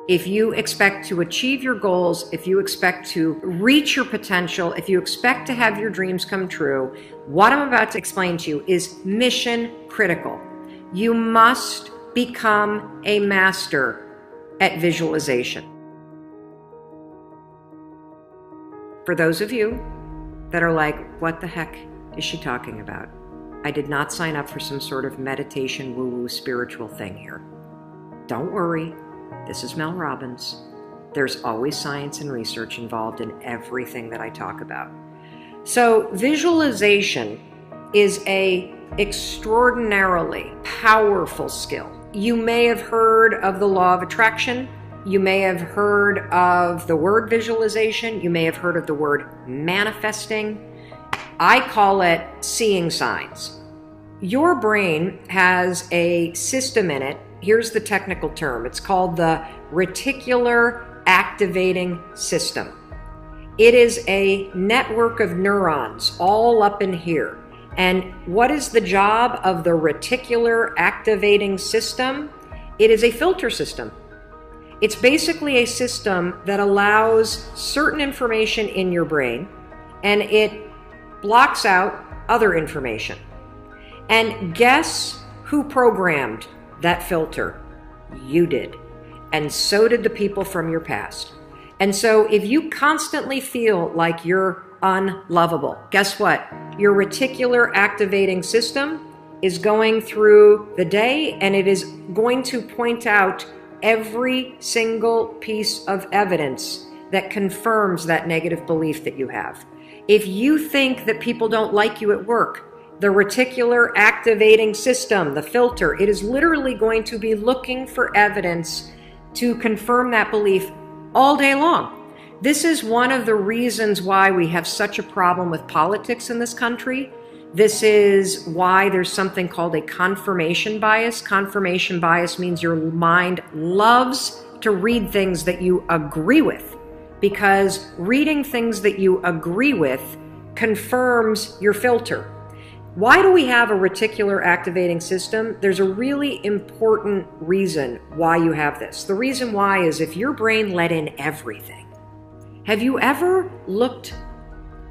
If you expect to achieve your goals, if you expect to reach your potential, if you expect to have your dreams come true, what I'm about to explain to you is mission critical. You must become a master at visualization. For those of you that are like, what the heck is she talking about? I did not sign up for some sort of meditation woo-woo spiritual thing here. Don't worry, this is Mel Robbins. There's always science and research involved in everything that I talk about. So visualization is an extraordinarily powerful skill. You may have heard of the law of attraction. You may have heard of the word visualization. You may have heard of the word manifesting. I call it seeing signs. Your brain has a system in it. Here's the technical term. It's called the reticular activating system. It is a network of neurons all up in here. And what is the job of the reticular activating system? It is a filter system. It's basically a system that allows certain information in your brain and it blocks out other information. And guess who programmed that filter? You did. And so did the people from your past. And so if you constantly feel like you're unlovable, guess what? Your reticular activating system is going through the day and it is going to point out every single piece of evidence that confirms that negative belief that you have. If you think that people don't like you at work, the reticular activating system, the filter, it is literally going to be looking for evidence to confirm that belief all day long. This is one of the reasons why we have such a problem with politics in this country. This is why there's something called a confirmation bias. Confirmation bias means your mind loves to read things that you agree with, because reading things that you agree with confirms your filter. Why do we have a reticular activating system? There's a really important reason why you have this. The reason why is if your brain let in everything. Have you ever looked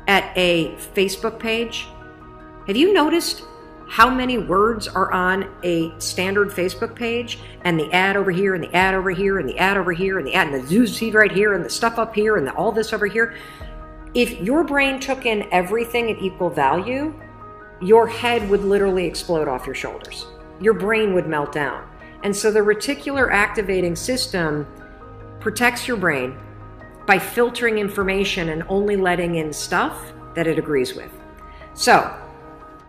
at a Facebook page? Have you noticed how many words are on a standard Facebook page, and the ad over here, and the ad over here, and the ad over here, and the ad, and the news feed right here, and the stuff up here, and all this over here? If your brain took in everything at equal value, your head would literally explode off your shoulders. Your brain would melt down. And so the reticular activating system protects your brain by filtering information and only letting in stuff that it agrees with. So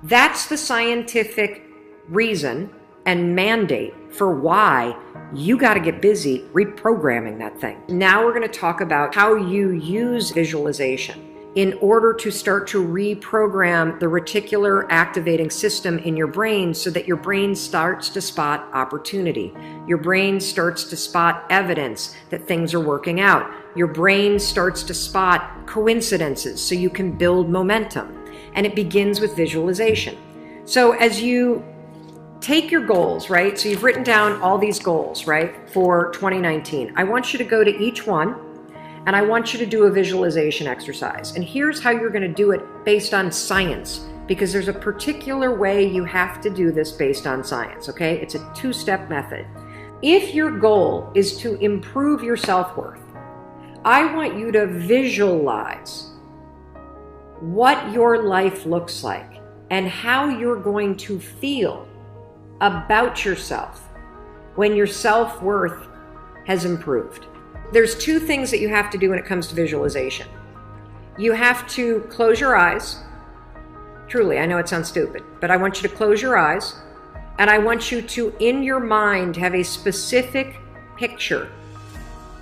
that's the scientific reason and mandate for why you got to get busy reprogramming that thing. Now we're going to talk about how you use visualization in order to start to reprogram the reticular activating system in your brain so that your brain starts to spot opportunity. Your brain starts to spot evidence that things are working out. Your brain starts to spot coincidences so you can build momentum. And it begins with visualization. So as you take your goals, right? So you've written down all these goals, right, for 2019. I want you to go to each one and I want you to do a visualization exercise. And here's how you're going to do it based on science, because there's a particular way you have to do this based on science, okay? It's a two-step method. If your goal is to improve your self-worth, I want you to visualize what your life looks like and how you're going to feel about yourself when your self-worth has improved. There's two things that you have to do when it comes to visualization. You have to close your eyes. Truly, I know it sounds stupid, but I want you to close your eyes, and I want you to, in your mind, have a specific picture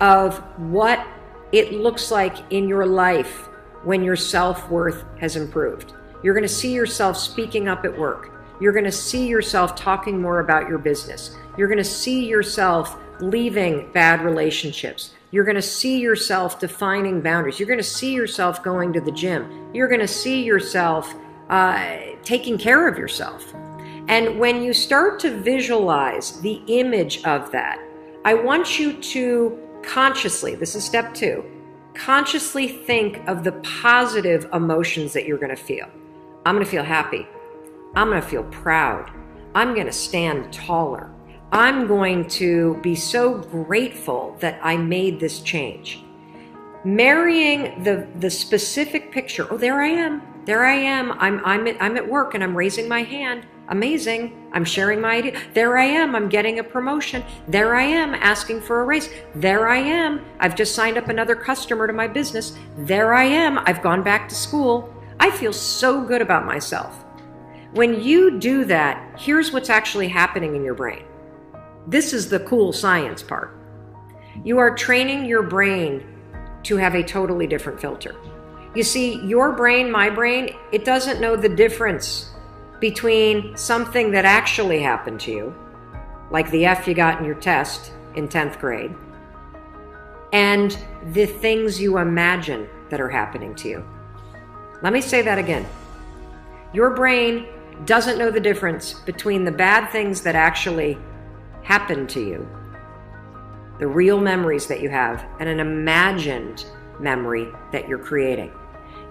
of what it looks like in your life when your self-worth has improved. You're going to see yourself speaking up at work. You're going to see yourself talking more about your business. You're going to see yourself leaving bad relationships. You're going to see yourself defining boundaries. You're going to see yourself going to the gym. You're going to see yourself taking care of yourself. And when you start to visualize the image of that, I want you to consciously, this is step 2, consciously think of the positive emotions that you're going to feel. I'm going to feel happy. I'm going to feel proud. I'm going to stand taller. I'm going to be so grateful that I made this change. Marrying the specific picture. Oh, there I am. There I am. I'm at work and I'm raising my hand. Amazing. I'm sharing my idea. There I am. I'm getting a promotion. There I am asking for a raise. There I am. I've just signed up another customer to my business. There I am. I've gone back to school. I feel so good about myself. When you do that, here's what's actually happening in your brain. This is the cool science part. You are training your brain to have a totally different filter. You see, your brain, my brain, it doesn't know the difference between something that actually happened to you, like the F you got in your test in 10th grade, and the things you imagine that are happening to you. Let me say that again. Your brain doesn't know the difference between the bad things that actually happened to you, the real memories that you have, and an imagined memory that you're creating.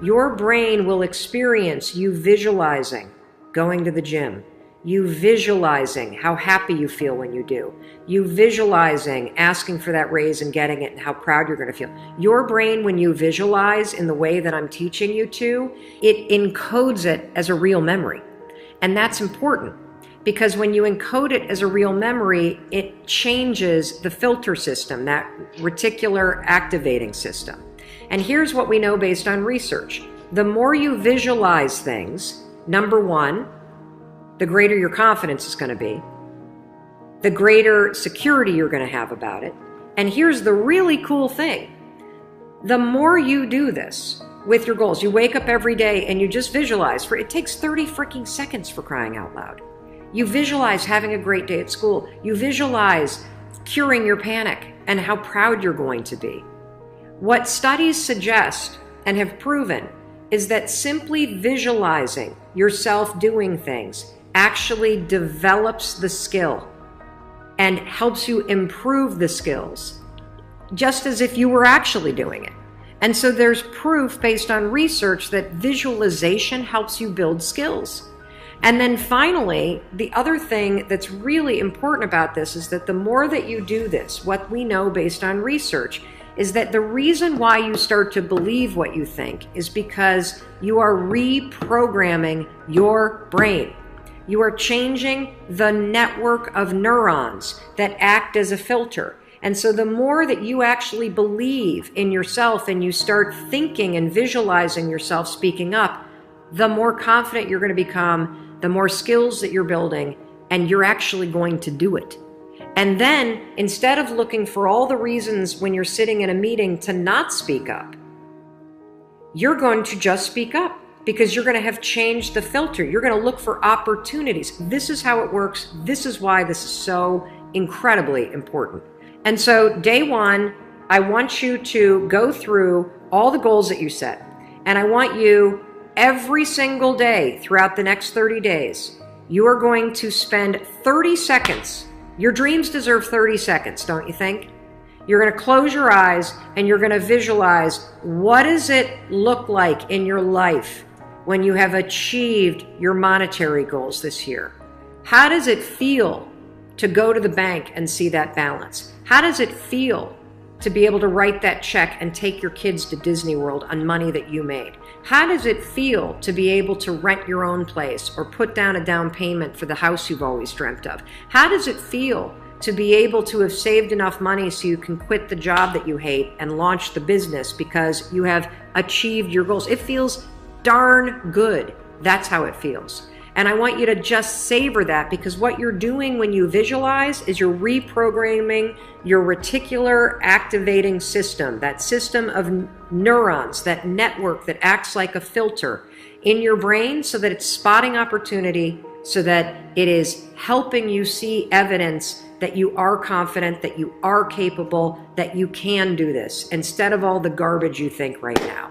Your brain will experience you visualizing going to the gym, you visualizing how happy you feel when you do, you visualizing asking for that raise and getting it and how proud you're going to feel. Your brain, when you visualize in the way that I'm teaching you to, it encodes it as a real memory. And that's important because when you encode it as a real memory, it changes the filter system, that reticular activating system. And here's what we know based on research. The more you visualize things, number 1, the greater your confidence is going to be, the greater security you're going to have about it. And here's the really cool thing. The more you do this with your goals, you wake up every day and you just visualize, it takes 30 freaking seconds for crying out loud. You visualize having a great day at school. You visualize curing your panic and how proud you're going to be. What studies suggest and have proven is that simply visualizing yourself doing things actually develops the skill and helps you improve the skills, just as if you were actually doing it. And so there's proof based on research that visualization helps you build skills. And then finally, the other thing that's really important about this is that the more that you do this, what we know based on research is that the reason why you start to believe what you think is because you are reprogramming your brain. You are changing the network of neurons that act as a filter. And so the more that you actually believe in yourself and you start thinking and visualizing yourself speaking up, the more confident you're going to become, the more skills that you're building, and you're actually going to do it. And then, instead of looking for all the reasons when you're sitting in a meeting to not speak up, you're going to just speak up because you're going to have changed the filter. You're going to look for opportunities. This is how it works. This is why this is so incredibly important. And so, day 1, I want you to go through all the goals that you set. And I want you, every single day throughout the next 30 days, you are going to spend 30 seconds. Your dreams deserve 30 seconds, don't you think? You're going to close your eyes and you're going to visualize, what does it look like in your life when you have achieved your monetary goals this year? How does it feel to go to the bank and see that balance? How does it feel to be able to write that check and take your kids to Disney World on money that you made? How does it feel to be able to rent your own place or put down a down payment for the house you've always dreamt of? How does it feel to be able to have saved enough money so you can quit the job that you hate and launch the business because you have achieved your goals? It feels darn good. That's how it feels. And I want you to just savor that, because what you're doing when you visualize is you're reprogramming your reticular activating system, that system of neurons, that network that acts like a filter in your brain so that it's spotting opportunity, so that it is helping you see evidence that you are confident, that you are capable, that you can do this, instead of all the garbage you think right now.